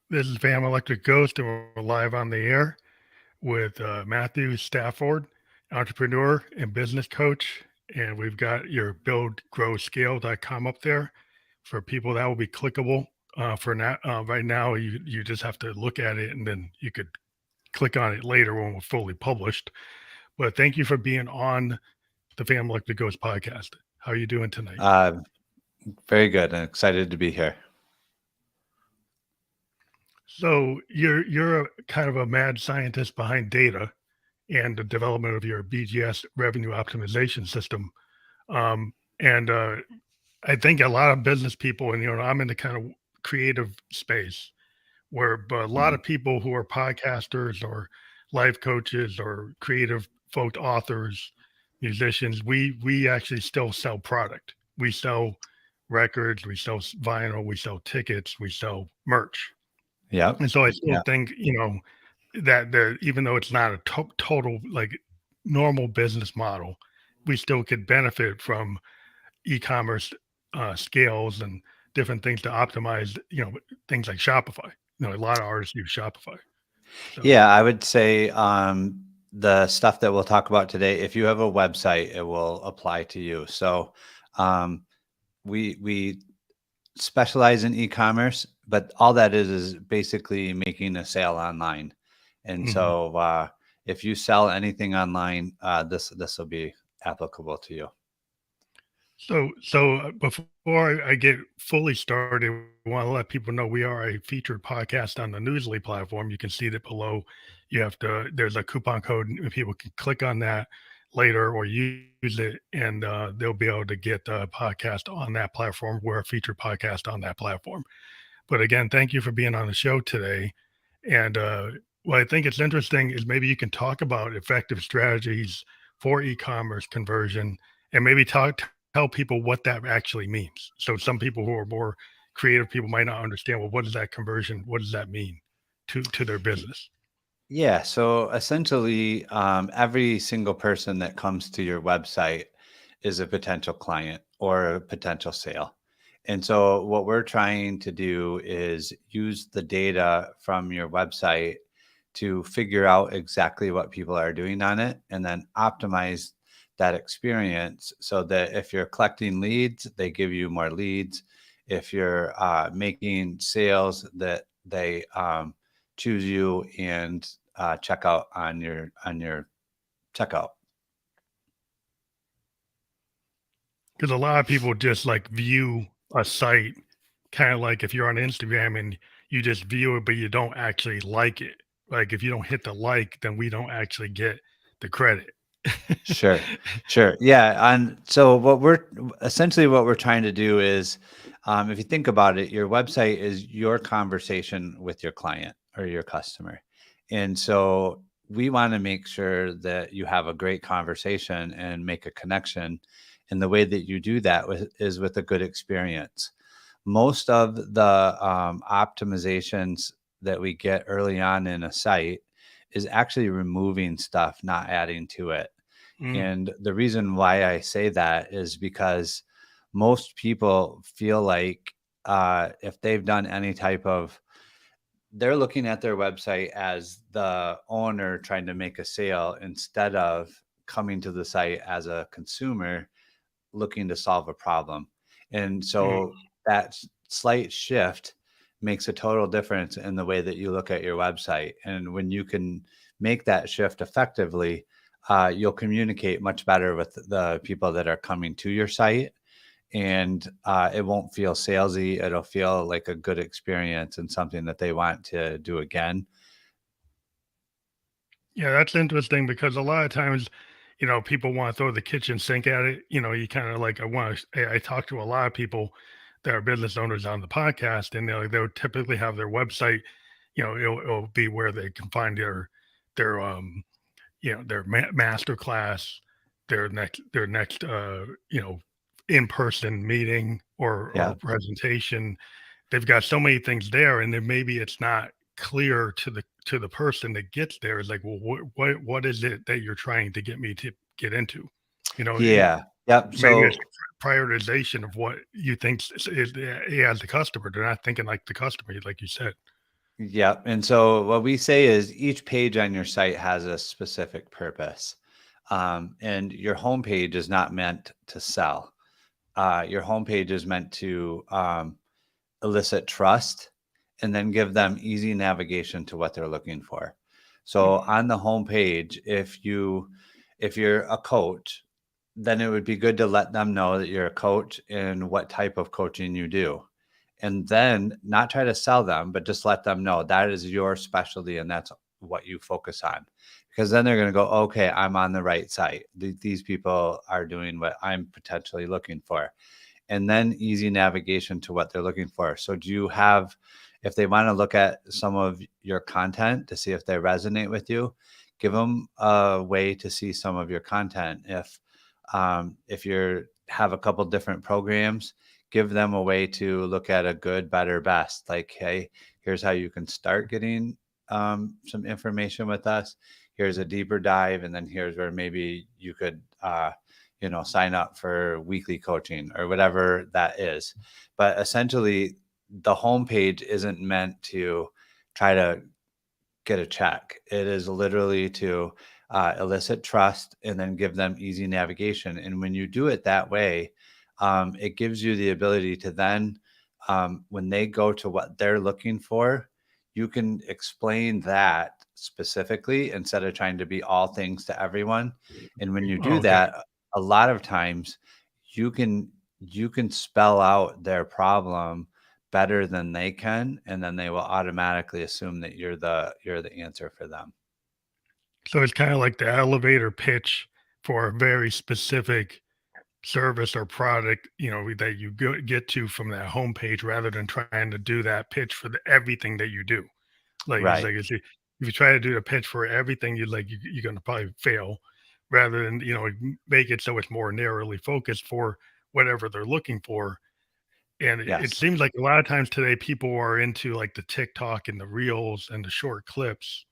This is Van Electric Ghost, and we're live on the air with Matthew Stafford, entrepreneur and business coach. And we've got your buildgrowscale.com up there for people that will be clickable. For now, right now, you just have to look at it, and then you could click on it later when we're fully published. But thank you for being on the Van Electric Ghost podcast. How are you doing tonight? Very good, and excited to be here. So you're a kind of a mad scientist behind data and the development of your BGS revenue optimization system. And I think a lot of business people, and I'm in the kind of creative space but a lot Mhm. of people who are podcasters or life coaches or creative folk authors, musicians, we actually still sell product. We sell records, we sell vinyl, we sell tickets, we sell merch. Yep. And so I still Yeah. think, that even though it's not a total like normal business model, we still could benefit from e-commerce scales and different things to optimize, things like Shopify. A lot of artists use Shopify. So, Yeah, I would say the stuff that we'll talk about today, if you have a website, it will apply to you. So um, we specialize in e-commerce, but all that is basically making a sale online. And mhm. so if you sell anything online, this will be applicable to you. So before I get fully started, I want to let people know we are a featured podcast on the Newsly platform. You can see that below. There's a coupon code, and people can click on that later or use it, and they'll be able to get the podcast on that platform. We're a featured podcast on that platform. But again, thank you for being on the show today. And what I think is interesting is maybe you can talk about effective strategies for e-commerce conversion, and maybe tell people what that actually means. So some people who are more creative people might not understand, well, what is that conversion? What does that mean to their business? Yeah, so essentially, every single person that comes to your website is a potential client or a potential sale. And so, what we're trying to do is use the data from your website to figure out exactly what people are doing on it and then optimize that experience so that if you're collecting leads, they give you more leads. If you're making sales, that they choose you and check out on your checkout. Because a lot of people just like view a site kind of like if you're on Instagram and you just view it, but you don't actually like it. Like if you don't hit the like, then we don't actually get the credit. Sure, sure. Yeah, and so what we're trying to do is, if you think about it, your website is your conversation with your client or your customer, and so we want to make sure that you have a great conversation and make a connection. And the way that you do that is with a good experience. Most of the optimizations that we get early on in a site is actually removing stuff, not adding to it. Mm, And the reason why I say that is because most people feel like if they've done any type of, they're looking at their website as the owner trying to make a sale instead of coming to the site as a consumer looking to solve a problem. And mm. so that slight shift makes a total difference in the way that you look at your website. And when you can make that shift effectively, you'll communicate much better with the people that are coming to your site. And it won't feel salesy. It'll feel like a good experience and something that they want to do again. Yeah, that's interesting because a lot of times, people want to throw the kitchen sink at it. You kind of like, I talk to a lot of people that are business owners on the podcast, and they'll typically have their website, it'll be where they can find their their master class, their next in-person meeting or Yeah. presentation. They've got so many things there, and then maybe it's not clear to the person that gets there. Is like, well, what is it that you're trying to get me to get into? Yeah. Yep. Maybe it's So prioritization of what you think as the customer. They're not thinking like the customer, like you said. Yep. And so what we say is each page on your site has a specific purpose. And your homepage is not meant to sell. Your homepage is meant to elicit trust and then give them easy navigation to what they're looking for. So Mhm. on the homepage, if you're a coach, then it would be good to let them know that you're a coach and what type of coaching you do. And then not try to sell them, but just let them know that is your specialty and that's what you focus on. Because then they're going to go, okay, I'm on the right site. These people are doing what I'm potentially looking for, and then easy navigation to what they're looking for. So do you have, if they want to look at some of your content to see if they resonate with you, give them a way to see some of your content. If you have a couple different programs, give them a way to look at a good, better, best. Like, hey, here's how you can start getting some information with us. Here's a deeper dive, and then here's where maybe you could sign up for weekly coaching or whatever that is. But essentially, the homepage isn't meant to try to get a check. It is literally to elicit trust and then give them easy navigation. And when you do it that way, it gives you the ability to then, when they go to what they're looking for, you can explain that specifically instead of trying to be all things to everyone. And when you do Okay. that, a lot of times you can you can spell out their problem better than they can, and then they will automatically assume that you're the answer for them. So it's kind of like the elevator pitch for a very specific service or product, that you get to from that homepage rather than trying to do that pitch for everything that you do. Like it's Right. like if you try to do the pitch for everything, you're going to probably fail. Rather than make it so it's more narrowly focused for whatever they're looking for. And it Yes. seems like a lot of times today people are into like the TikTok and the reels and the short clips.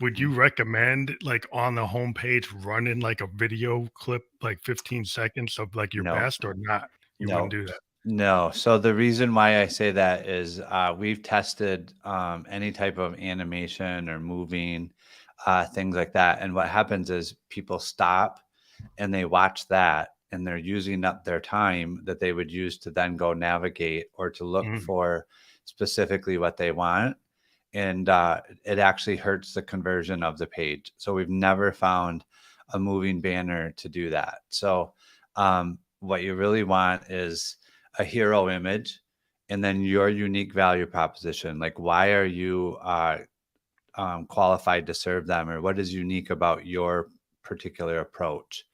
Would Mhm. you recommend, like, on the homepage running, like, a video clip, like, 15 seconds of, like, your No. best or not? You wouldn't No. do that? No. So the reason why I say that is we've tested any type of animation or moving, things like that. And what happens is people stop and they watch that and they're using up their time that they would use to then go navigate or to look Mhm, for specifically what they want. And it actually hurts the conversion of the page. So we've never found a moving banner to do that. So what you really want is a hero image and then your unique value proposition. Like, why are you qualified to serve them, or what is unique about your particular approach?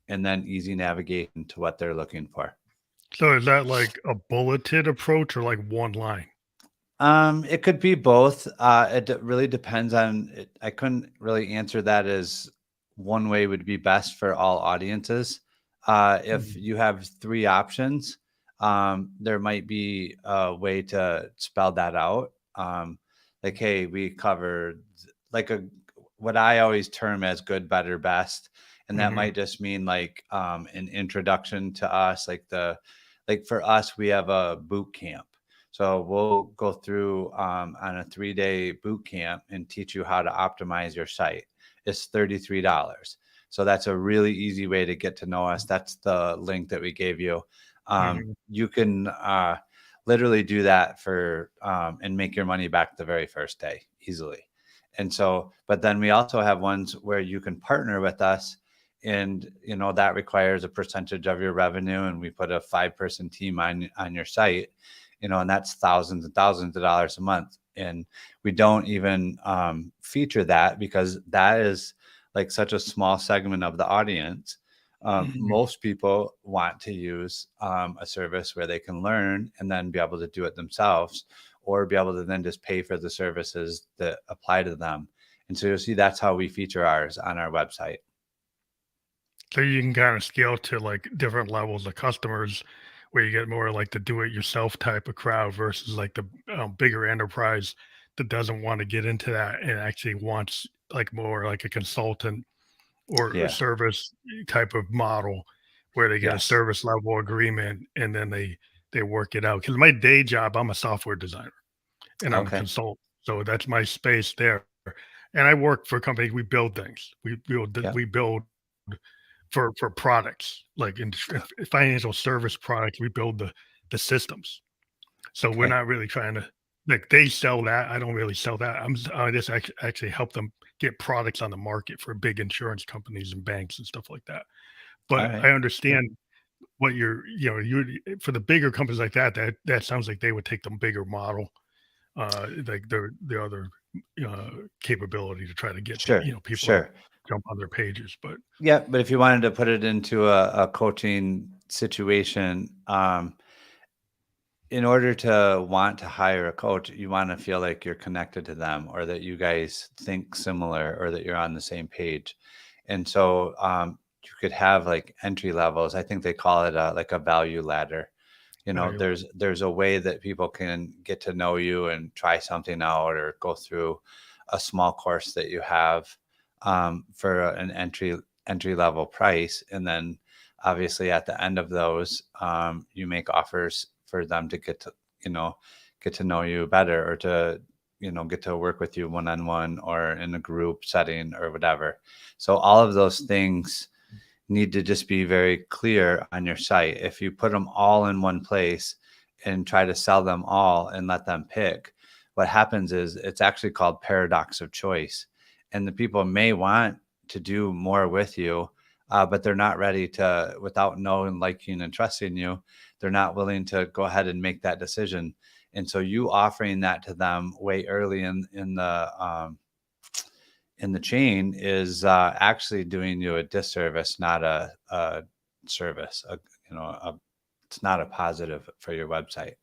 And then easy navigation to what they're looking for. so is that like a bulleted approach or, like, one line? It could be both. Really depends on it. I couldn't really answer that as one way would be best for all audiences. If Mhm, you have three options, there might be a way to spell that out. Like, hey, we covered like a what I always term as good, better, best, and that mhm, might just mean like an introduction to us. Like for us, we have a boot camp, so we'll go through on a 3-day boot camp and teach you how to optimize your site. It's $33. So that's a really easy way to get to know us. That's the link that we gave you. mhm. You can literally do that for and make your money back the very first day easily. And so, but then we also have ones where you can partner with us, and that requires a percentage of your revenue, and we put a 5-person team on your site, and that's thousands and thousands of dollars a month. And we don't even feature that because that is like such a small segment of the audience. Mhm. Most people want to use a service where they can learn and then be able to do it themselves, or be able to then just pay for the services that apply to them. And so you'll see that's how we feature ours on our website. So you can kinda scale to, like, different levels of customers where you get more like the do-it-yourself type of crowd versus, like, the, bigger enterprise that doesn't wanna get into that and actually wants, like, more like a consultant or a Yeah. service type of model where they get a Yes. service level agreement and then they work it out. Because my day job, I'm a software designer and I'm a Okay. consultant. So that's my space there. And I work for companies. We build things. Yeah. We build for products like in financial service products. We build the systems. So we're Okay. not really trying to like they sell that. I don't really sell that. I just actually help them get products on the market for big insurance companies and banks and stuff like that. All But right. I understand what you for the bigger companies like that, that sounds like they would take the bigger model, like the other uh, capability to try to get Sure. people to Sure. jump on their pages. But Yeah. But if you wanted to put it into a coaching situation, in order to want to hire a coach, you want to feel like you're connected to them or that you guys think similar or that you're on the same page. And so you could have like entry levels. I think they call it like a value ladder. You know, value ladder. there's a way that people can get to know you and try something out or go through a small course that you have for an entry level price, and then obviously at the end of those, you make offers for them to you know get to know you better or to get to work with you one on one or in a group setting or whatever. So all of those things need to just be very clear on your site. If you put them all in one place and try to sell them all and let them pick, what happens is it's actually called paradox of choice. And the people may want to do more with you, but they're not ready to, without knowing, liking, and trusting you, they're not willing to go ahead and make that decision. And so you offering that to them way early in the chain is actually doing you a disservice, not a service. It's not a positive for your website.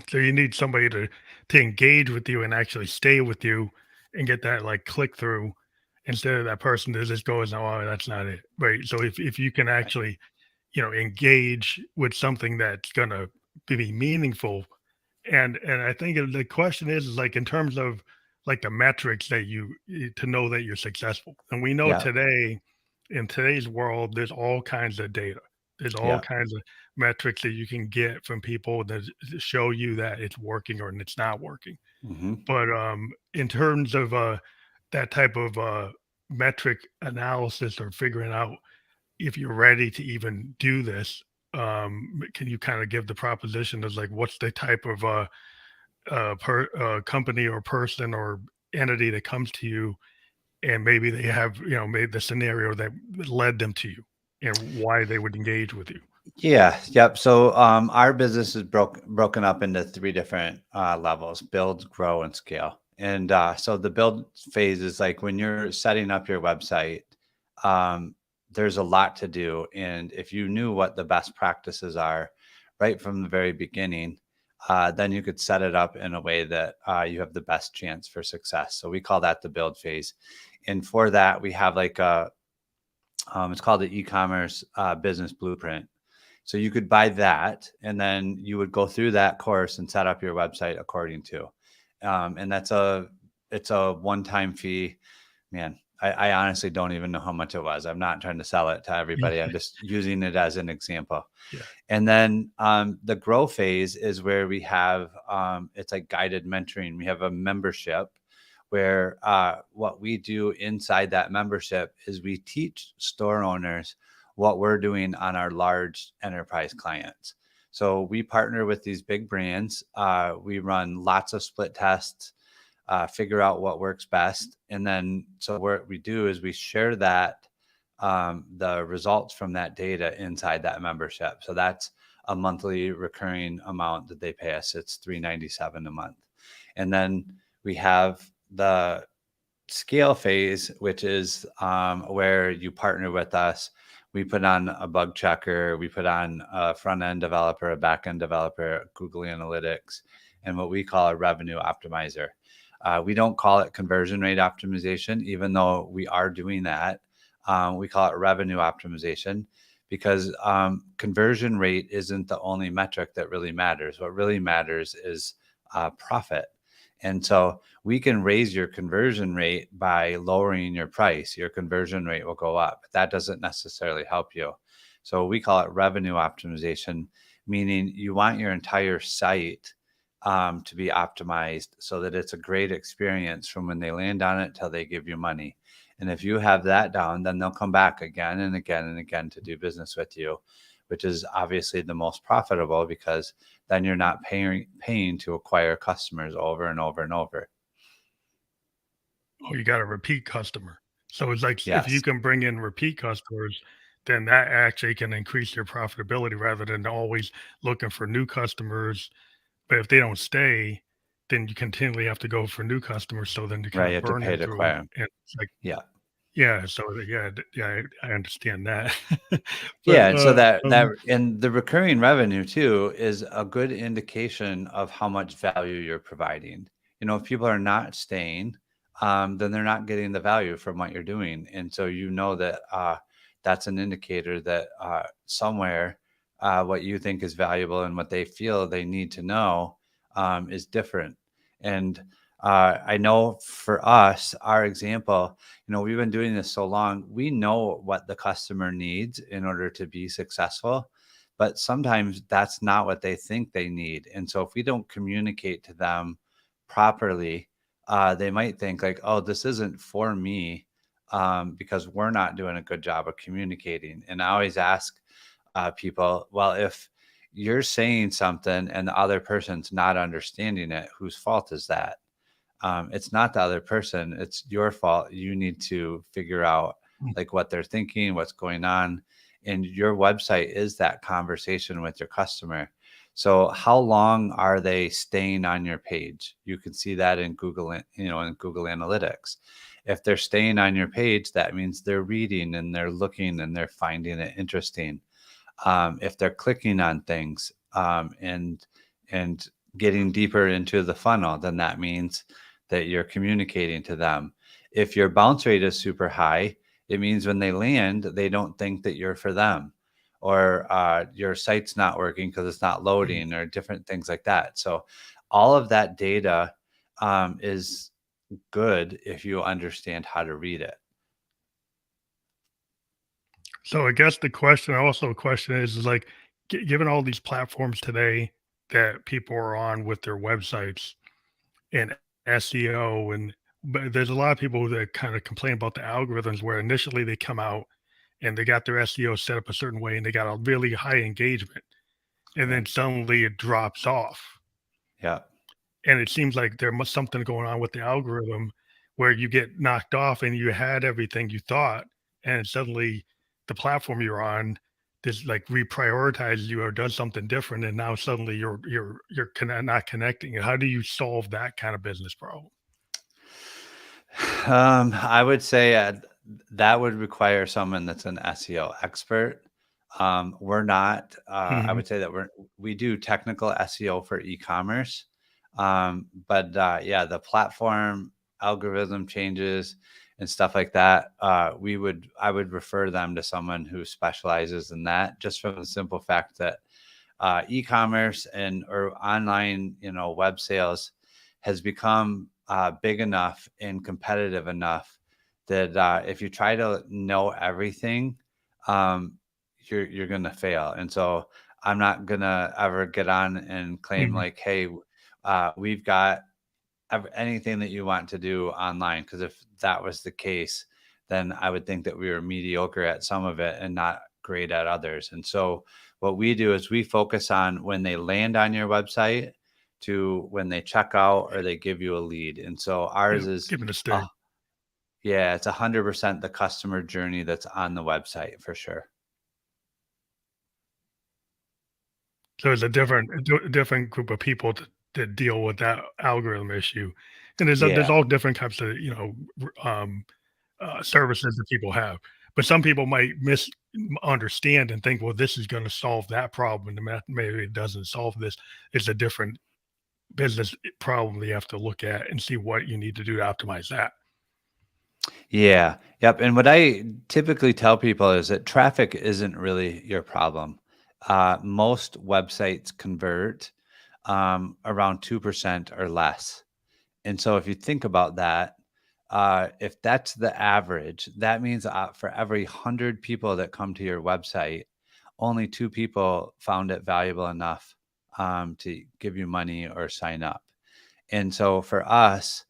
So you need somebody to engage with you and actually stay with you and get that like click through instead of that person that just goes, "Oh, that's not it." Right. So if you can Right. actually, engage with something that's gonna be meaningful. And I think the question is like in terms of like the metrics that to know that you're successful. And we know Yeah. today, in today's world, there's all kinds of data. There's all Yeah. kinds of metrics that you can get from people that show you that it's working or it's not working. Hmm. But in terms of that type of metric analysis or figuring out if you're ready to even do this, can you kind of give the proposition as like what's the type of company or person or entity that comes to you, and maybe they have maybe the scenario that led them to you, and why they would engage with you. Yeah. Yep. So our business is broken up into three different levels: build, grow, and scale. And so the build phase is like when you're setting up your website. Um, there's a lot to do, and if you knew what the best practices are right from the very beginning, then you could set it up in a way that you have the best chance for success. So we call that the build phase. And for that, we have like it's called the e-commerce business blueprint. So you could buy that, and then you would go through that course and set up your website according to. And it's a one-time fee. Man, I honestly don't even know how much it was. I'm not trying to sell it to everybody. I'm just using it as an example. Yeah. And then the grow phase is where we have it's like guided mentoring. We have a membership where what we do inside that membership is we teach store owners what we're doing on our large enterprise clients. So we partner with these big brands. We run lots of split tests, figure out what works best. And then, so what we do is we share the results from that data inside that membership. So that's a monthly recurring amount that they pay us. It's $397 a month. And then we have the scale phase, which is where you partner with us. We put on a bug checker, we put on a front end developer, a back end developer, Google Analytics, and what we call a revenue optimizer. We don't call it conversion rate optimization, even though we are doing that. We call it revenue optimization because conversion rate isn't the only metric that really matters. What really matters is profit. And so we can raise your conversion rate by lowering your price. Your conversion rate will go up. But that doesn't necessarily help you. So we call it revenue optimization, meaning you want your entire site to be optimized so that it's a great experience from when they land on it till they give you money. And if you have that down, then they'll come back again and again and again to do business with you, which is obviously the most profitable, because then you're not paying to acquire customers over and over and over. Oh, you got a repeat customer. So it's like if you Yes, can bring in repeat customers, then that actually can increase your profitability rather than always looking for new customers. But if they don't stay, then you continually have to go for new customers. So then you're kind right. You of have to pay burning to through. acquire 'em. And it's like, Yeah. yeah. So yeah, I understand that. Yeah, but and so that and the recurring revenue too is a good indication of how much value you're providing. If people are not staying, then they're not getting the value from what you're doing, and so that that's an indicator that somewhere what you think is valuable and what they feel they need to know is different. And I know for us, our example, we've been doing this so long, we know what the customer needs in order to be successful, but sometimes that's not what they think they need. And so if we don't communicate to them properly, they might think like, oh, this isn't for me, because we're not doing a good job of communicating. And I always ask people, well, if you're saying something and the other person's not understanding it, whose fault is that? It's not the other person, it's your fault. You need to figure out like what they're thinking, what's going on. And your website is that conversation with your customer. So how long are they staying on your page? You can see that in in Google Analytics. If they're staying on your page, that means they're reading and they're looking and they're finding it interesting. If they're clicking on things, and getting deeper into the funnel, then that means that you're communicating to them. If your bounce rate is super high, it means when they land, they don't think that you're for them, or your site's not working because it's not loading, or different things like that. So all of that data is good if you understand how to read it. So I guess the question is like, given all these platforms today that people are on with their websites and SEO, and but there's a lot of people that kind of complain about the algorithms where initially they come out and they got their SEO set up a certain way and they got a really high engagement, and Right. then suddenly it drops off. Yeah. And it seems like there must something going on with the algorithm where you get knocked off and you had everything you thought, and suddenly the platform you're on just like reprioritizes you or does something different, and now suddenly not connecting. How do you solve that kind of business problem? I would say that would require someone that's an SEO expert. We're not. I Mhm. would say that we do technical SEO for e-commerce, but yeah, the platform algorithm changes and stuff like that. I would refer them to someone who specializes in that, just from the simple fact that e-commerce and or online, web sales has become big enough and competitive enough that if you try to know everything, um, you're gonna fail. And so I'm not gonna ever get on and claim Mhm. like, hey, we've got anything that you want to do online. Because if that was the case, then I would think that we were mediocre at some of it and not great at others. And so what we do is we focus on when they land on your website to when they check out or they give you a lead. And so Yeah, ours is, give it a uh, sting. yeah, it's 100% the customer journey that's on the website for sure. So it's a different group of people that deal with that algorithm issue, and there's Yeah. all different types of services that people have. But some people might understand and think, well, this is going to solve that problem. And maybe it doesn't solve this. It's a different business problem that you have to look at and see what you need to do to optimize that. Yeah. Yep. And what I typically tell people is that traffic isn't really your problem. Most websites convert around 2% or less. And so if you think about that, if that's the average, that means for every 100 people that come to your website, only two people found it valuable enough to give you money or sign up. And so for us,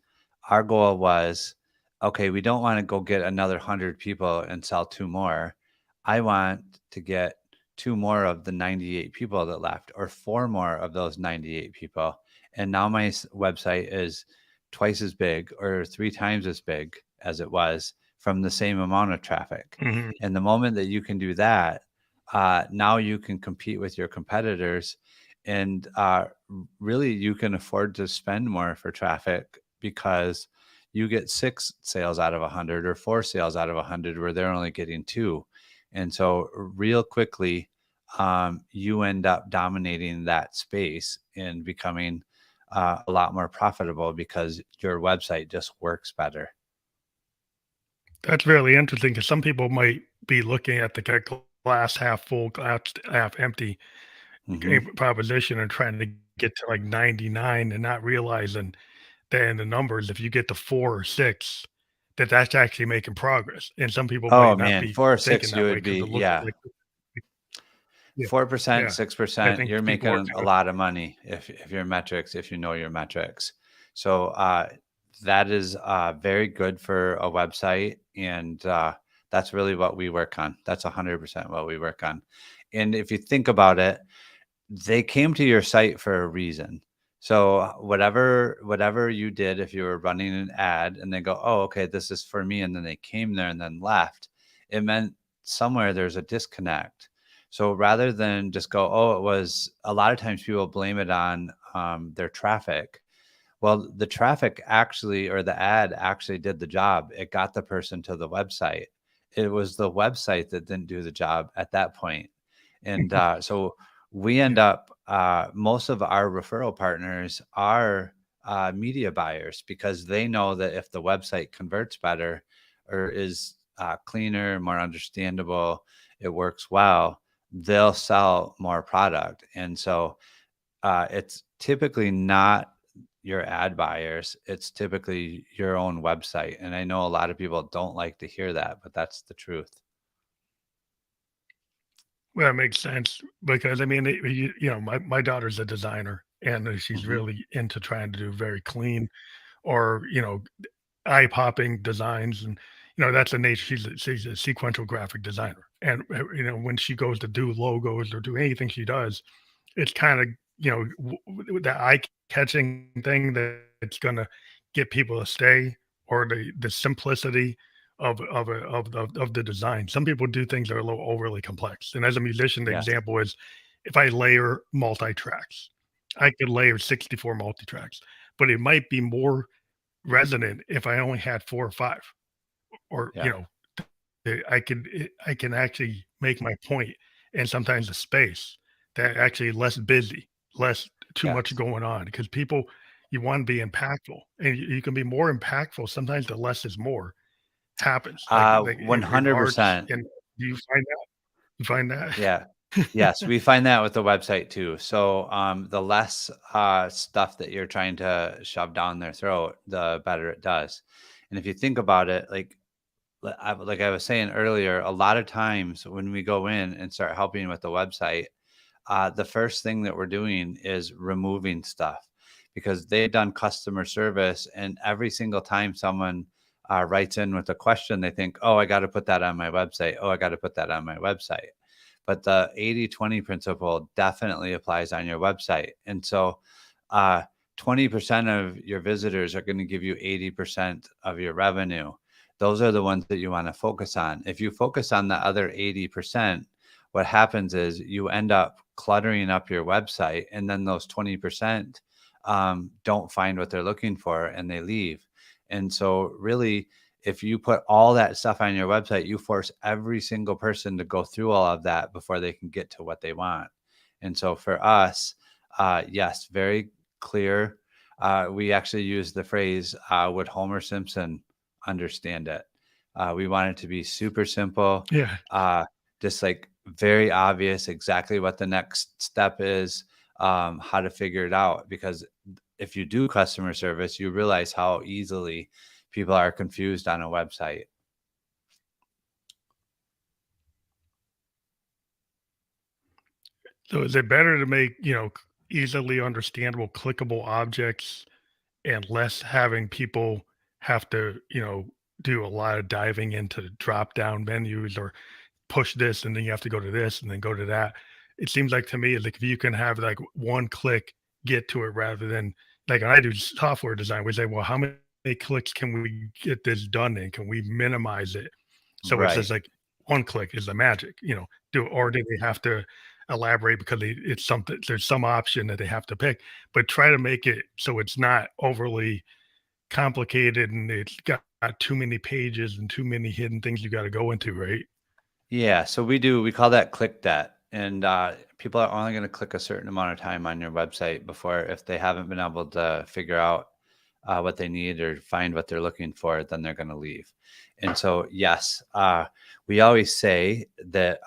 our goal was, okay, we don't want to go get another 100 people and sell two more. I want to get two more of the 98 people that left, or four more of those 98 people. And now my website is twice as big or three times as big as it was from the same amount of traffic. Mhm. And the moment that you can do that, now you can compete with your competitors, and really you can afford to spend more for traffic because you get 6 sales out of 100 or 4 sales out of 100 where they're only getting 2. And so real quickly, you end up dominating that space and becoming a lot more profitable because your website just works better. That's really interesting because some people might be looking at the glass half full, glass half empty Hmm. proposition and trying to get to like 99 and not realizing that in the numbers, if you get to 4 or 6, that that's actually making progress. And some people Oh might not man, be 4 or thinking 6, you that way would because be, it looks yeah, like, yeah, 4%, yeah. I 6%, think you're people are making a kind of, lot of money if your metrics, if you know your metrics. So that is very good for a website, and that's really what we work on. That's 100% what we work on. And if you think about it, they came to your site for a reason. So whatever you did, if you were running an ad and they go, oh, okay, this is for me, and then they came there and then left, it meant somewhere there's a disconnect. So rather than just go, oh, it was, a lot of times people blame it on their traffic. Well, the traffic actually, or the ad actually did the job. It got the person to the website. It was the website that didn't do the job at that point. And so we end yeah. up, most of our referral partners are media buyers because they know that if the website converts better or is cleaner, more understandable, it works well, they'll sell more product. And so it's typically not your ad buyers, it's typically your own website. And I know a lot of people don't like to hear that, but that's the truth. Well, that makes sense because I mean, my daughter's a designer and she's Hmm. really into trying to do very clean or, eye-popping designs, and, that's the nature. She's a sequential graphic designer, and, when she goes to do logos or do anything she does, it's kinda, the eye-catching thing that's gonna get people to stay, or the simplicity of the design. Some people do things that are a little overly complex, and as a musician, the Yes. example is if I layer multi-tracks, I could layer 64 multi-tracks, but it might be more resonant if I only had 4 or 5, or, Yeah. I can actually make my point, and sometimes the space that actually less busy, less too much Yes. going on, because people, you wanna be impactful, and you can be more impactful, sometimes the less is more happens, like in arts, 100%. and do you find that? You find that? Yeah. Yes, we find that with the website too. So, the less stuff that you're trying to shove down their throat, the better it does. And if you think about it, like I was saying earlier, a lot of times when we go in and start helping with the website, the first thing that we're doing is removing stuff because they've done customer service. And every single time someone writes in with a question, they think, oh, I got to put that on my website. Oh, I got to put that on my website. But the 80/20 principle definitely applies on your website. And so, uh, 20% of your visitors are going to give you 80% of your revenue. Those are the ones that you want to focus on. If you focus on the other 80%, what happens is you end up cluttering up your website, and then those 20% don't find what they're looking for and they leave. And so, really, if you put all that stuff on your website, you force every single person to go through all of that before they can get to what they want. And so, for us, yes, very clear. We actually use the phrase, would Homer Simpson understand it? We want it to be super simple. Yeah. Uh, just like very obvious exactly what the next step is, how to figure it out. Because if you do customer service, you realize how easily people are confused on a website. So is it better to make, easily understandable, clickable objects and less having people have to, do a lot of diving into drop down menus or push this and then you have to go to this and then go to that. It seems like to me like if you can have like one click get to it rather than like when I do software design, we say, well, how many clicks can we get this done in? Can we minimize it? So it Right. says like one click is the magic, do or do they have to elaborate because it's something there's some option that they have to pick, but try to make it so it's not overly complicated and it's got too many pages and too many hidden things you got to go into, right? Yeah, so we call that click debt. And people are only going to click a certain amount of time on your website before, if they haven't been able to figure out what they need or find what they're looking for, then they're going to leave. And so, yes, we always say that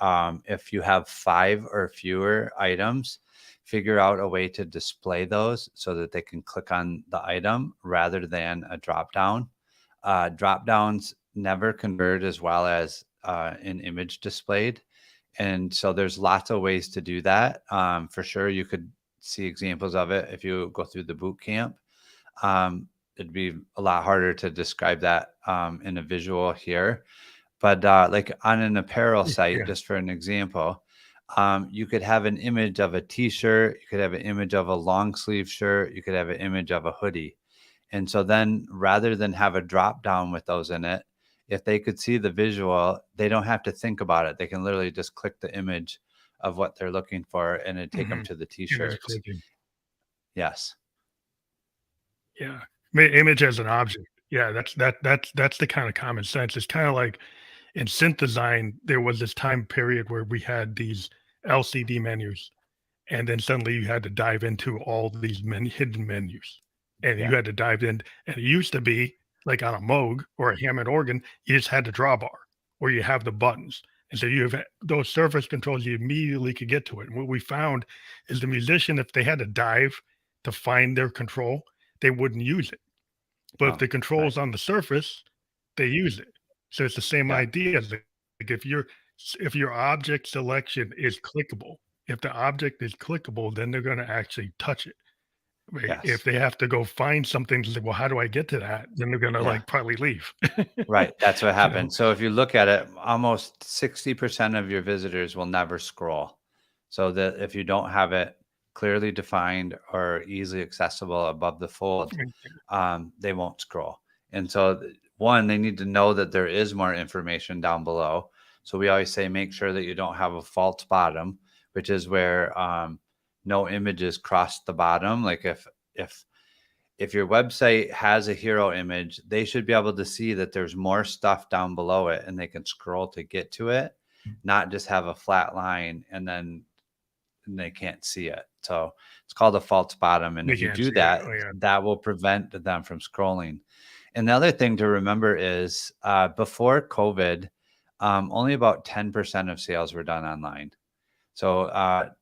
if you have 5 or fewer items, figure out a way to display those so that they can click on the item rather than a drop down. Drop downs never convert as well as an image displayed. And so there's lots of ways to do that. For sure, you could see examples of it if you go through the boot camp. It'd be a lot harder to describe that in a visual here. But like on an apparel site, Yeah. just for an example, you could have an image of a t-shirt, you could have an image of a long sleeve shirt, you could have an image of a hoodie. And so then rather than have a drop down with those in it, if they could see the visual, they don't have to think about it. They can literally just click the image of what they're looking for and it'd take them Mhm. to the Image t-shirts. clicking. Yes. Yeah. Image as an object. Yeah, that's the kind of common sense. It's kind of like in synth design, there was this time period where we had these LCD menus, and then suddenly you had to dive into all these hidden menus, and Yeah. you had to dive in. And it used to be like on a Moog or a Hammond organ, you just had the drawbar, or you have the buttons, and so you have those surface controls. You immediately could get to it. And what we found is the musician, if they had to dive to find their control, they wouldn't use it. But if the Right. control's on the surface, they use it. So it's the same Yeah. idea. Like if your object selection is clickable, if the object is clickable, then they're going to actually touch it. Right? If Yes. they have to go find something to say, well, how do I get to that? Then they're going to Yeah. like probably leave. Right. That's what you know, happens. So if you look at it, almost 60% of your visitors will never scroll. So that if you don't have it clearly defined or easily accessible above the fold, they won't scroll. And so, one, they need to know that there is more information down below. So we always say make sure that you don't have a false bottom, which is where no images cross the bottom. Like if if your website has a hero image, they should be able to see that there's more stuff down below it and they can scroll to get to it, not just have a flat line and they can't see it. So it's called a false bottom. And they if you can't do see it. that, Oh yeah. that will prevent them from scrolling. And the other thing to remember is before COVID, only about 10% of sales were done online. So,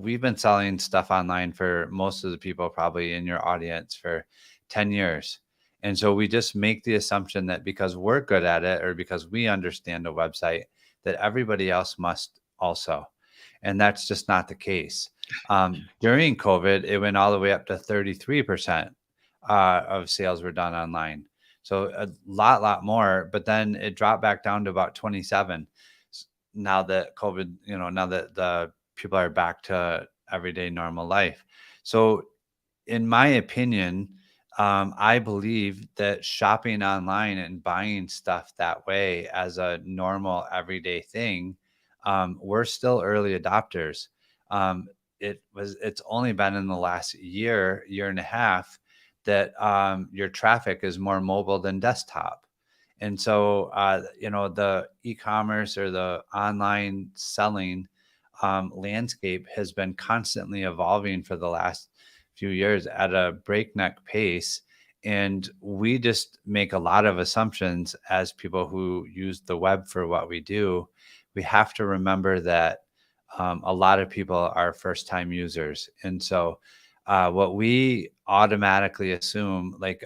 we've been selling stuff online for most of the people probably in your audience for 10 years. And so we just make the assumption that because we're good at it or because we understand a website, that everybody else must also. And that's just not the case. During COVID, it went all the way up to 33% of sales were done online. So a lot more, but then it dropped back down to about 27 now that COVID, now that the people are back to everyday normal life. So, in my opinion, I believe that shopping online and buying stuff that way as a normal everyday thing, we're still early adopters. It's only been in the last year and a half that your traffic is more mobile than desktop. And so, the e-commerce or the online selling landscape has been constantly evolving for the last few years at a breakneck pace. And we just make a lot of assumptions as people who use the web for what we do. We have to remember that a lot of people are first time users. And so, what we automatically assume, like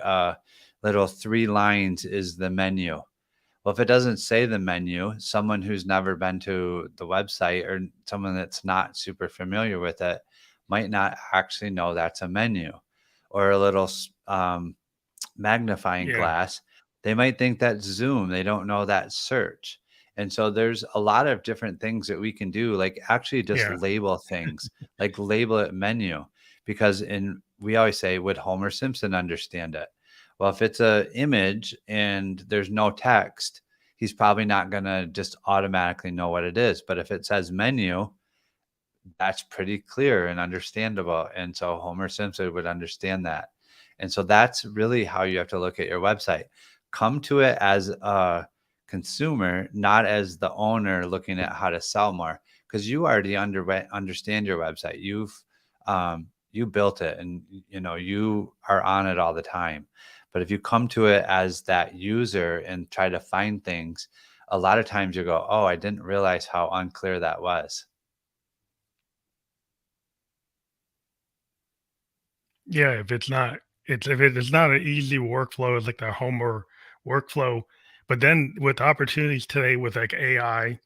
little 3 lines, is the menu. Well, if it doesn't say the menu, someone who's never been to the website or someone that's not super familiar with it might not actually know that's a menu, or a little magnifying Yeah. glass. They might think that's zoom. They don't know that's search. And so there's a lot of different things that we can do, like actually just Yeah. label things, like label it menu. Because we always say, would Homer Simpson understand it? Well, if it's a image and there's no text, he's probably not going to just automatically know what it is. But if it says menu, that's pretty clear and understandable. And so Homer Simpson would understand that. And so that's really how you have to look at your website. Come to it as a consumer, not as the owner looking at how to sell more, because you already understand your website. You built it, and you are on it all the time. But if you come to it as that user and try to find things, a lot of times you go, oh, I didn't realize how unclear that was. Yeah, if it is not an easy workflow, it's like the Homer workflow. But then with opportunities today with like AI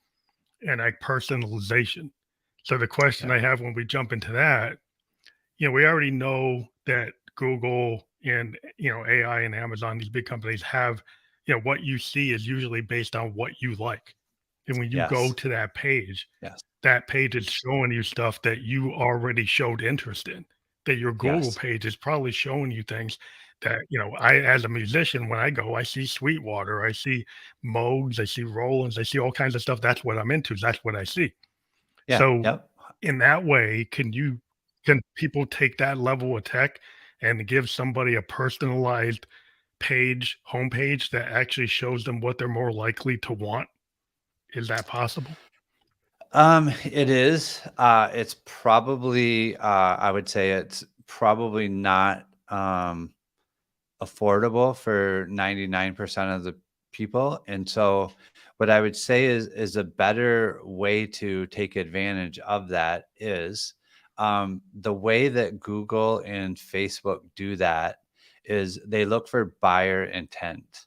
and like personalization. So the question Yeah. I have when we jump into that, we already know that Google and AI and Amazon, these big companies have, what you see is usually based on what you like. And when you go Yes. to Yes. that page is showing you stuff that you already showed interest in. That your Google Yes. page is probably showing you things that, I as a musician, when I go, I see Sweetwater, I see Moog's, I see Rollins, I see all kinds of stuff. That's what I'm into. That's what I see. Yeah. So Yep. in that way, can people take that level of tech and give somebody a personalized homepage that actually shows them what they're more likely to want? Is that possible? It is. It's probably, I would say it's probably not affordable for 99% of the people. And so what I would say is a better way to take advantage of that is the way that Google and Facebook do that is they look for buyer intent.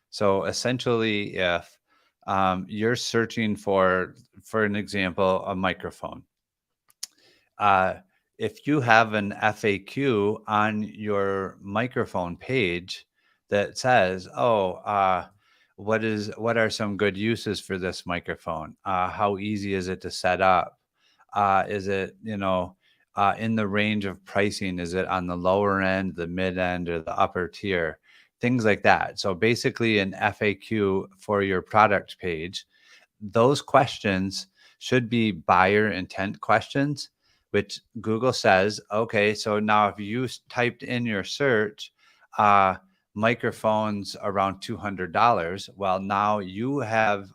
So essentially, if you're searching for an example, a microphone, uh, if you have an FAQ on your microphone page that says, "Oh, what are some good uses for this microphone? How easy is it to set up? Is it in the range of pricing? Is it on the lower end, the mid end, or the upper tier?" Things like that. So basically, an FAQ for your product page, those questions should be buyer intent questions, which Google says, okay, so now if you typed in your search, uh, microphones around $200, well, now you have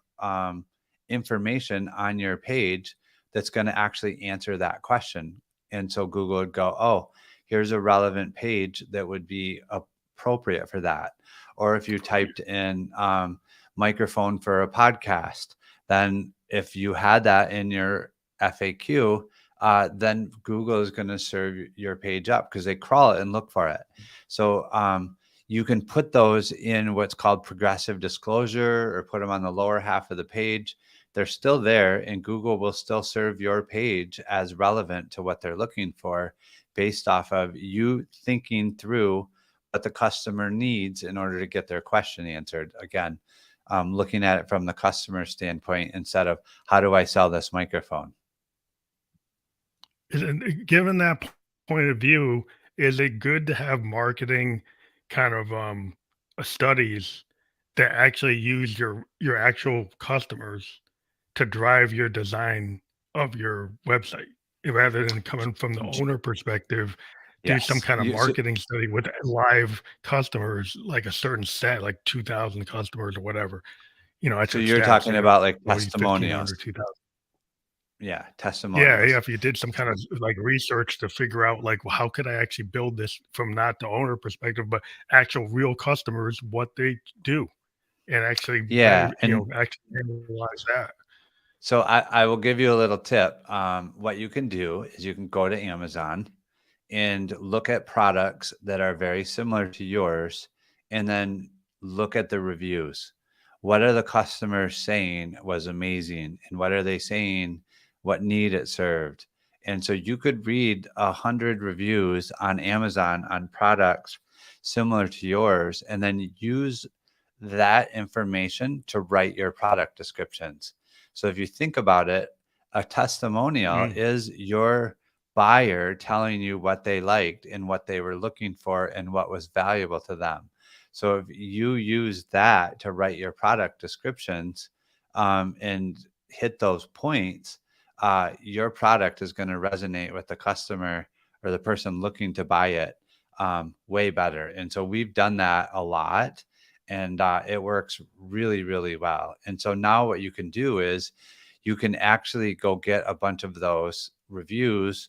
information on your page that's going to actually answer that question. And so Google would go, oh, here's a relevant page that would be appropriate for that. Or if you typed in microphone for a podcast, then if you had that in your FAQ, then Google is going to serve your page up because they crawl it and look for it. So you can put those in what's called progressive disclosure or put them on the lower half of the page. They're still there, and Google will still serve your page as relevant to what they're looking for based off of you thinking through what the customer needs in order to get their question answered. Again, looking at it from the customer standpoint instead of how do I sell this microphone? Given that point of view, is it good to have marketing kind of studies that actually use your actual customers to drive your design of your website rather than coming from the owner perspective, do some Yes. kind of marketing study with live customers, like a certain set, like 2,000 customers or whatever. That's So a you're stat. talking So you about like have these testimonials. 1,500, 2,000. Yeah, Yeah, testimonials. if you did some kind of, like, research to figure out, like, well, how could I actually build this from not the owner perspective, but actual real customers, what they do, and actually Yeah, and actually analyze that. so I will give you a little tip. What you can do is you can go to Amazon and look at products that are very similar to yours, and then look at the reviews. What are the customers saying was amazing, and what are they saying what need it served? And so you could read 100 reviews on Amazon on products similar to yours, and then use that information to write your product descriptions. So if you think about it, a testimonial Mm. is your buyer telling you what they liked and what they were looking for and what was valuable to them. So if you use that to write your product descriptions, and hit those points, your product is going to resonate with the customer or the person looking to buy it, way better. And so we've done that a lot, and it works really, really well. And so now what you can do is you can actually go get a bunch of those reviews,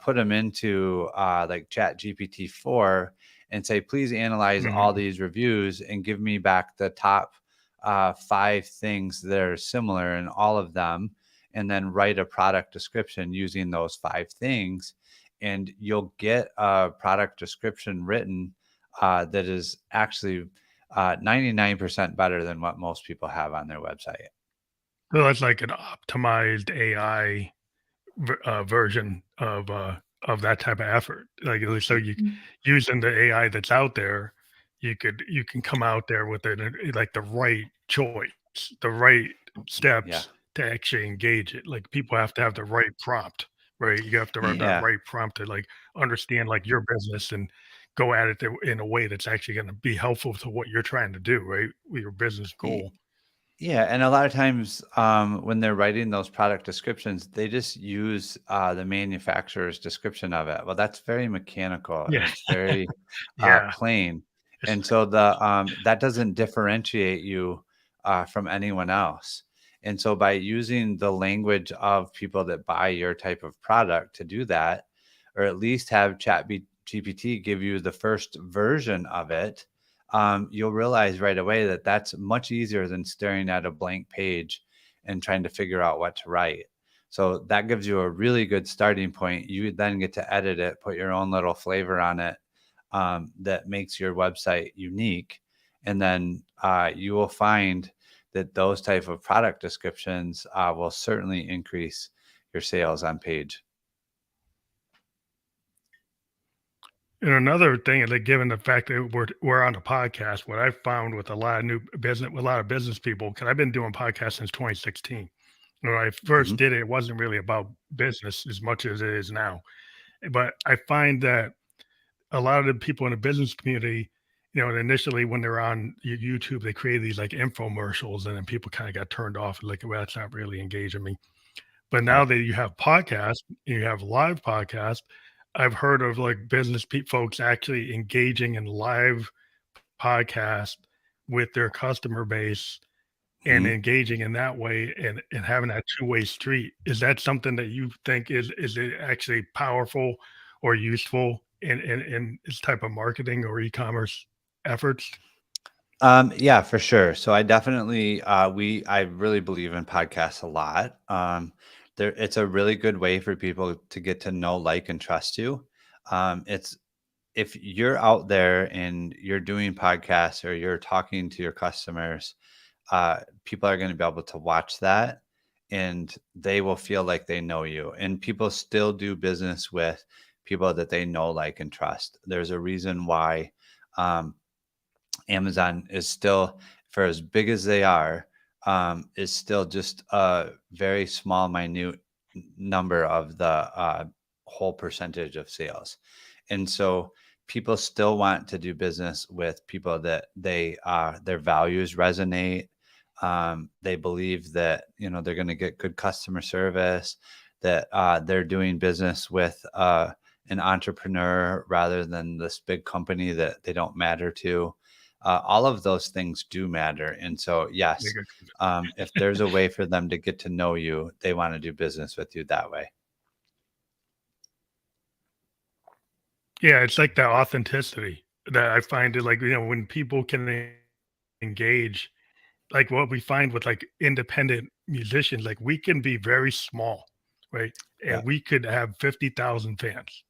put them into like Chat GPT-4, and say, please analyze all Mhm. these reviews and give me back the top 5 things that are similar in all of them, and then write a product description using those 5 things. And you'll get a product description written that is actually 99% better than what most people have on their website. So that's like an optimized AI version of that type of effort. Like, so you using the AI that's out there, you can come out there with it, like the right choice, the right Yeah. steps to actually engage it. Like people have to have the right prompt, right? You have to have that Yeah. right prompt to like understand like your business and go at it in a way that's actually going to be helpful to what you're trying to do, right? With your business Y- goal. Yeah, and a lot of times, when they're writing those product descriptions, they just use the manufacturer's description of it. Well, that's very mechanical and Yeah, it's very yeah. plain, It's and so the that doesn't differentiate you from anyone else. And so by using the language of people that buy your type of product to do that, or at least have GPT give you the first version of it, you'll realize right away that that's much easier than staring at a blank page and trying to figure out what to write. So that gives you a really good starting point. You then get to edit it, put your own little flavor on it, that makes your website unique. And then you will find that those type of product descriptions will certainly increase your sales on page. And another thing, like given the fact that we're on a podcast, what I found with a lot of business people, because I've been doing podcasts since 2016. When I Hmm. first did it, it wasn't really about business as much as it is now. But I find that a lot of the people in the business community, initially when they're on YouTube, they create these like infomercials, and then people kind of got turned off, like, well, that's not really engaging me. But now Right. that you have podcasts, you have live podcasts, I've heard of like folks actually engaging in live podcast with their customer base and Mhm. engaging in that way and having that two-way street. Is that something that you think is it actually powerful or useful in this type of marketing or e-commerce efforts? Yeah, for sure. So I definitely, I really believe in podcasts a lot. It's a really good way for people to get to know, like, and trust you. It's If you're out there and you're doing podcasts or you're talking to your customers, people are going to be able to watch that, and they will feel like they know you. And people still do business with people that they know, like, and trust. There's a reason why. Um, Amazon is still, for as big as they are, is still just a very small, minute number of the whole percentage of sales. And so people still want to do business with people that their values resonate. They believe that they're going to get good customer service, that they're doing business with an entrepreneur rather than this big company that they don't matter to. All of those things do matter. And so, yes, if there's a way for them to get to know you, they want to do business with you that way. Yeah, it's like that authenticity that I find it like, when people can engage, like what we find with like independent musicians, like we can be very small, right? Yeah. And we could have 50,000 fans.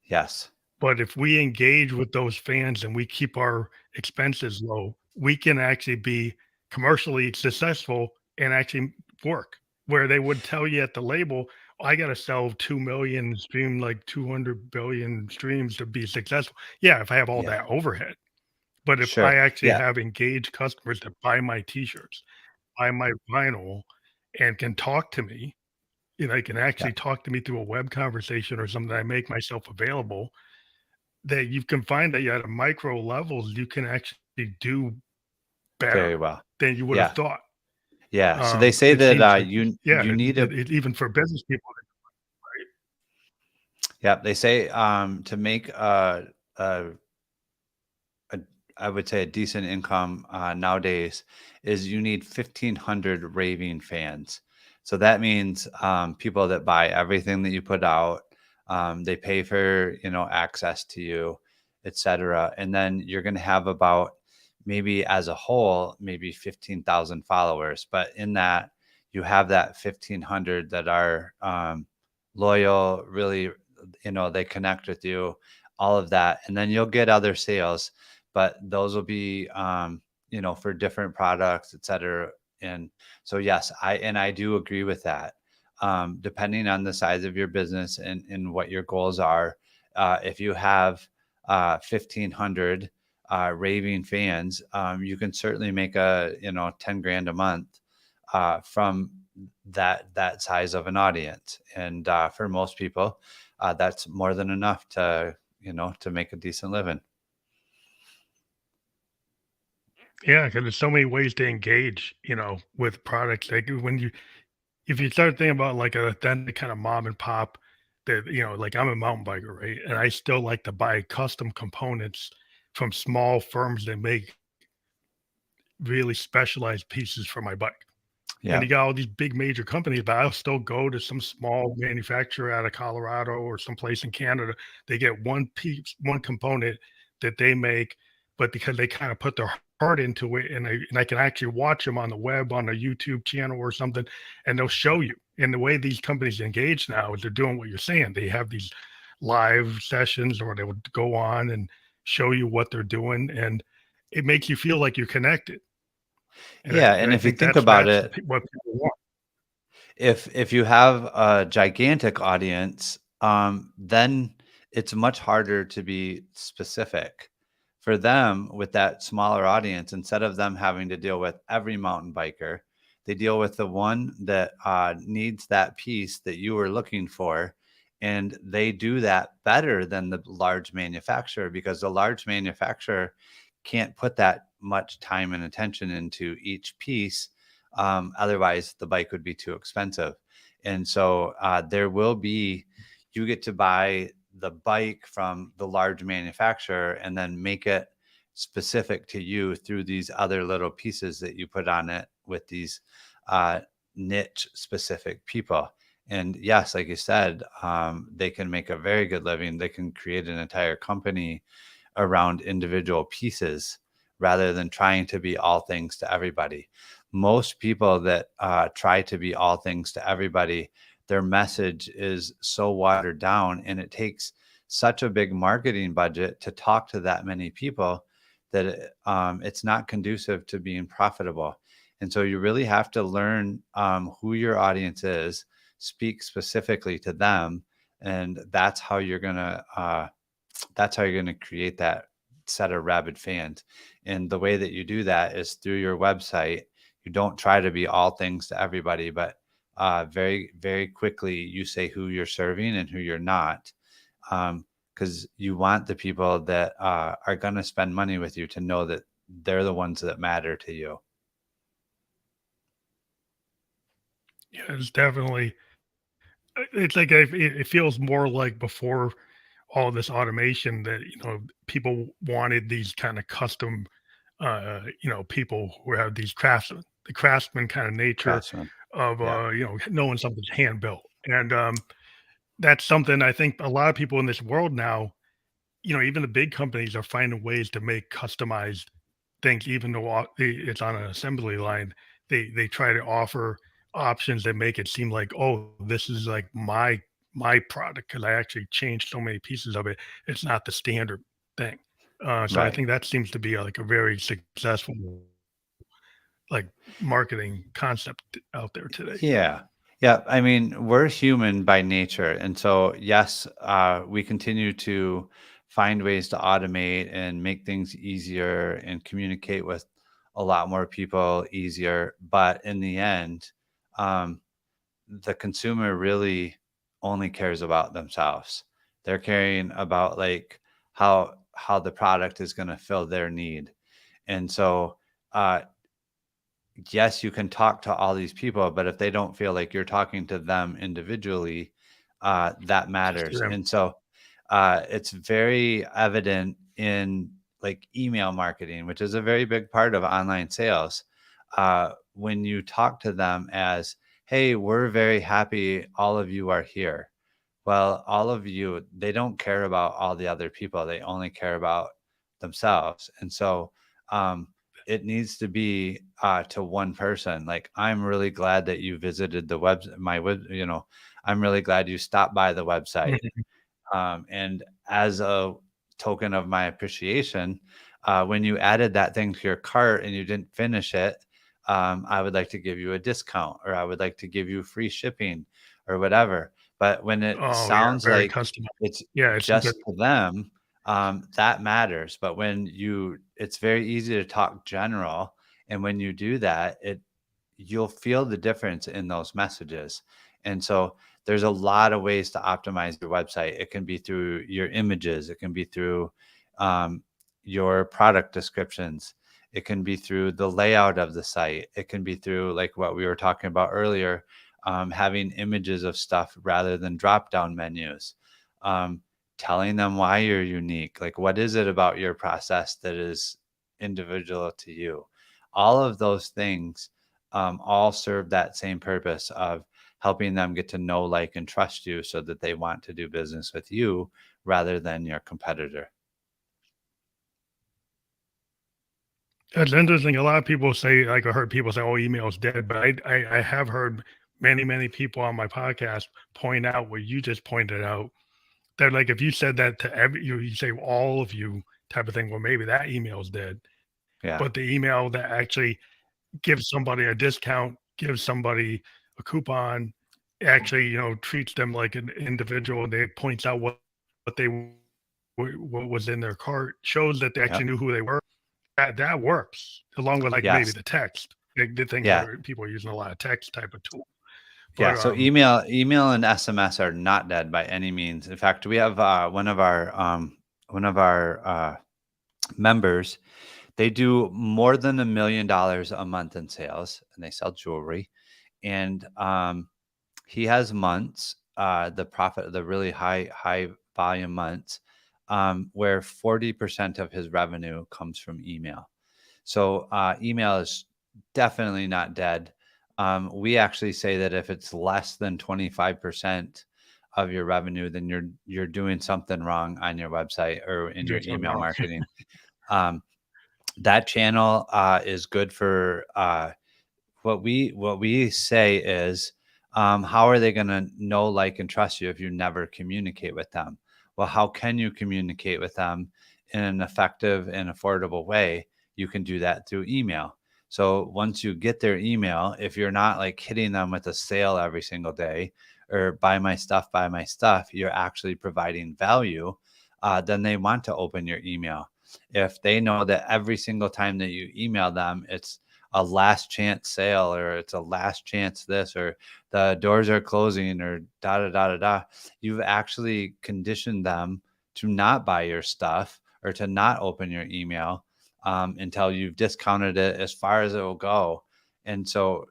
Yes. But if we engage with those fans and we keep our expenses low, we can actually be commercially successful and actually work where they would tell you at the label, I got to sell 2 million stream like 200 billion streams to be successful. Yeah, if I have all Yeah, that overhead. But if I sure. actually Yeah, have engaged customers that buy my t-shirts, buy my vinyl, and can talk to me, and they can yeah, actually talk to me through a web conversation or something, I make myself available, that you can find that at a micro levels, you can actually do better very well. than you would have Yeah, thought. yeah. So they say It that seems like you yeah, need a even for business people, right? yeah. They say to make a a I would say a decent income nowadays is you need 1,500 raving fans. So that means people that buy everything that you put out, they pay for access to you, etc. And then you're going to have about maybe as a whole maybe 15,000 followers. But in that you have that 1,500 that are loyal, really, they connect with you, all of that, and then you'll get other sales, but those will be for different products, et cetera. And so yes, I do agree with that. Depending on the size of your business and what your goals are, if you have 1,500 raving fans, you can certainly make a 10 grand a month from that size of an audience. And for most people, that's more than enough to make a decent living. Yeah, because there's so many ways to engage, with products. Like when you if you start thinking about like an authentic kind of mom and pop that, like I'm a mountain biker, right? And I still like to buy custom components from small firms that make really specialized pieces for my bike. And Yeah, you got all these big major companies, but I'll still go to some small manufacturer out of Colorado or someplace in Canada. They get one piece, one component that they make, but because they kind of put their heart into it, and I can actually watch them on the web on a YouTube channel or something, and they'll show you. And the way these companies engage now is they're doing what you're saying. They have these live sessions, or they would go on and show you what they're doing, and it makes you feel like you're connected. And I yeah. and And I if you think think that's about that's it, what people want. if you have a gigantic audience, then it's much harder to be specific for them with that smaller audience. Instead of them having to deal with every mountain biker, they deal with the one that needs that piece that you were looking for, and they do that better than the large manufacturer, because the large manufacturer can't put that much time and attention into each piece. Otherwise, the bike would be too expensive. And so you get to buy the bike from the large manufacturer and then make it specific to you through these other little pieces that you put on it with these uh, niche specific people. And yes, like you said, they can make a very good living. They can create an entire company around individual pieces rather than trying to be all things to everybody. Most people that try to be all things to everybody, their message is so watered down, and it takes such a big marketing budget to talk to that many people that it's not conducive to being profitable. And so you really have to learn who your audience is, speak specifically to them, and that's how you're going to create that set of rabid fans. And the way that you do that is through your website. You don't try to be all things to everybody, but very, very quickly you say who you're serving and who you're not. Because you want the people that are going to spend money with you to know that they're the ones that matter to you. Yeah, it's definitely it's like it feels more like before all this automation that, people wanted these kind of custom, people who have these craftsmen, the craftsman kind of nature Craftsman. of, Yeah. knowing something's hand built. And, that's something I think a lot of people in this world now, even the big companies are finding ways to make customized things, even though it's on an assembly line. They try to offer options that make it seem like, oh, this is like my product because I actually changed so many pieces of it. It's not the standard thing. So I Right. think that seems to be like a very successful like marketing concept out there today. Yeah. Yeah, I mean, we're human by nature. And so, yes, we continue to find ways to automate and make things easier and communicate with a lot more people easier. But in the end, um, the consumer really only cares about themselves. They're caring about like how the product is going to fill their need. And so, uh, yes, you can talk to all these people, but if they don't feel like you're talking to them individually, that Just to matters. them. And so it's very evident in like email marketing, which is a very big part of online sales. When you talk to them as, hey, we're very happy all of you are here. Well, all of you, they don't care about all the other people. They only care about themselves. And so um, it needs to be to one person. Like, I'm really glad that you visited the I'm really glad you stopped by the website. Mhm. And as a token of my appreciation, when you added that thing to your cart and you didn't finish it, I would like to give you a discount, or I would like to give you free shipping or whatever. But when it Oh yeah, sounds very like customized. it's Yeah, it's something. just to them, that matters. But it's very easy to talk general. And when you do that, you'll feel the difference in those messages. And so there's a lot of ways to optimize your website. It can be through your images, it can be through um, your product descriptions, it can be through the layout of the site, it can be through like what we were talking about earlier, having images of stuff rather than drop down menus, um, telling them why you're unique. Like, what is it about your process that is individual to you? All of those things all serve that same purpose of helping them get to know, like, and trust you so that they want to do business with you rather than your competitor. It's interesting. A lot of people say, like I heard people say, "Oh, email's dead," but I have heard many people on my podcast point out what you just pointed out. That like if you said that to you say all of you type of thing, well, maybe that email's dead. Yeah. But the email that actually gives somebody a discount, gives somebody a coupon, actually, treats them like an individual. They points out what they what was in their cart, shows that they actually Yep. knew who they were. That works along with like maybe Yes. the text. The things Yeah. are people are using a lot of text type of tool. Yeah. But So email and SMS are not dead by any means. In fact, we have one of our members. They do more than $1 million a month in sales, and they sell jewelry. And he has months, the really high volume months, where 40% of his revenue comes from email. So email is definitely not dead. We actually say that if it's less than 25% of your revenue, then you're doing something wrong on your website or in your doing something email wrong. marketing. Um, that channel is good for what we say is, how are they going to know, like, and trust you if you never communicate with them? Well, how can you communicate with them in an effective and affordable way? You can do that through email. So once you get their email, if you're not like hitting them with a sale every single day or buy my stuff, you're actually providing value. Then they want to open your email. If they know that every single time that you email them, it's a last chance sale, or it's a last chance this, or the doors are closing, or da da da da da, you've actually conditioned them to not buy your stuff or to not open your email until you've discounted it as far as it will go. And so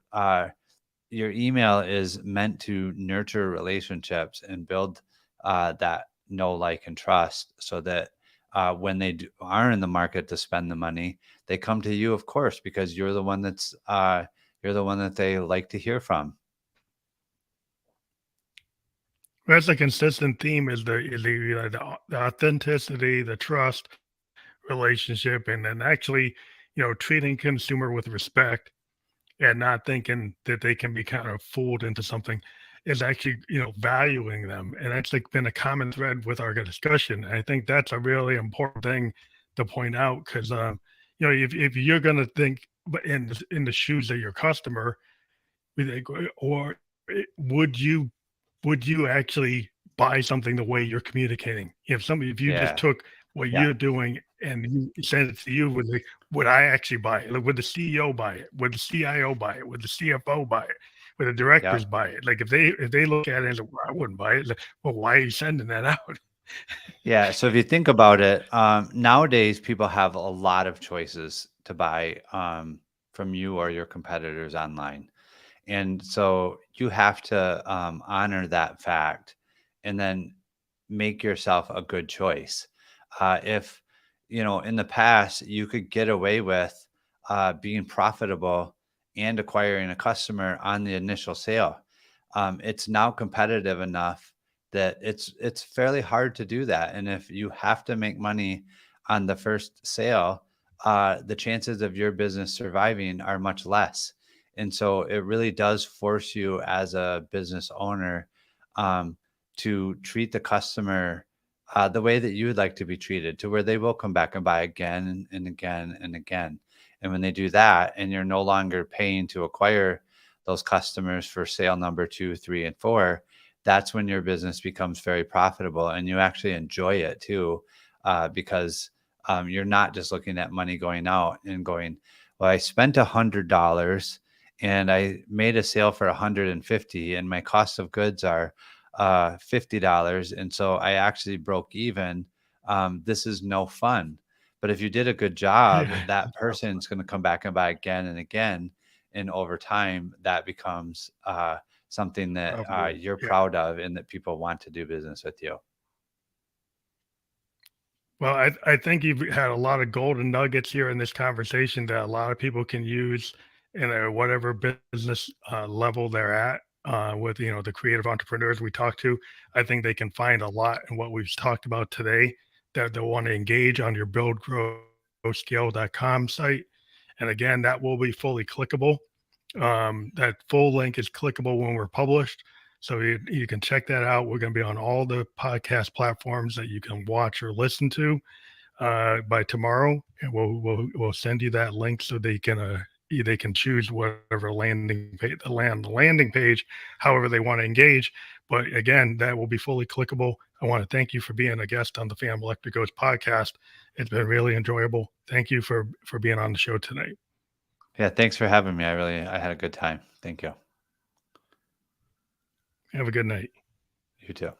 your email is meant to nurture relationships and build that know, like, and trust, so that when are in the market to spend the money, they come to you, of course, because you're the one that they like to hear from. That's a consistent theme is the authenticity, the trust relationship, and then actually, treating consumer with respect and not thinking that they can be kind of fooled into something is actually, valuing them. And that's like been a common thread with our discussion. I think that's a really important thing to point out because, if you're going to think in the shoes of your customer, we think, or would you actually buy something the way you're communicating? If you just Yeah. took what Yeah. you're doing and you sent it to you, would I actually buy it? Like, would the CEO buy it? Would the CIO buy it? Would the CFO buy it? Would the directors Yep. buy it? Like if they look at it and say, well, I wouldn't buy it. Like, well, why are you sending that out? Yeah. So if you think about it, nowadays people have a lot of choices to buy from you or your competitors online. And so you have to honor that fact and then make yourself a good choice. If, in the past, you could get away with being profitable and acquiring a customer on the initial sale. It's now competitive enough that it's fairly hard to do that. And if you have to make money on the first sale, the chances of your business surviving are much less. And so it really does force you as a business owner um, to treat the customer the way that you would like to be treated, to where they will come back and buy again and again and again. And when they do that, and you're no longer paying to acquire those customers for sale number 2, 3, and 4, that's when your business becomes very profitable and you actually enjoy it too, because you're not just looking at money going out and going, well, I spent $100 and I made a sale for 150 and my cost of goods are $50. And so I actually broke even. This is no fun. But if you did a good job, Yeah. that person's going to come back and buy again and again. And over time, that becomes something that Probably. you're Yeah. proud of and that people want to do business with you. Well, I think you've had a lot of golden nuggets here in this conversation that a lot of people can use in whatever business level they're at. With the creative entrepreneurs we talked to, I think they can find a lot in what we've talked about today that they'll want to engage on your buildgrowscale.com site. And again, that will be fully clickable. That full link is clickable when we're published. So you can check that out. We're going to be on all the podcast platforms that you can watch or listen to by tomorrow, and we'll send you that link so they can choose whatever landing page the landing page, however they want to engage. But again, that will be fully clickable. I want to thank you for being a guest on the Fam Electricos podcast. It's been really enjoyable. Thank you for being on the show tonight. Yeah, thanks for having me. I had a good time. Thank you. Have a good night. You too.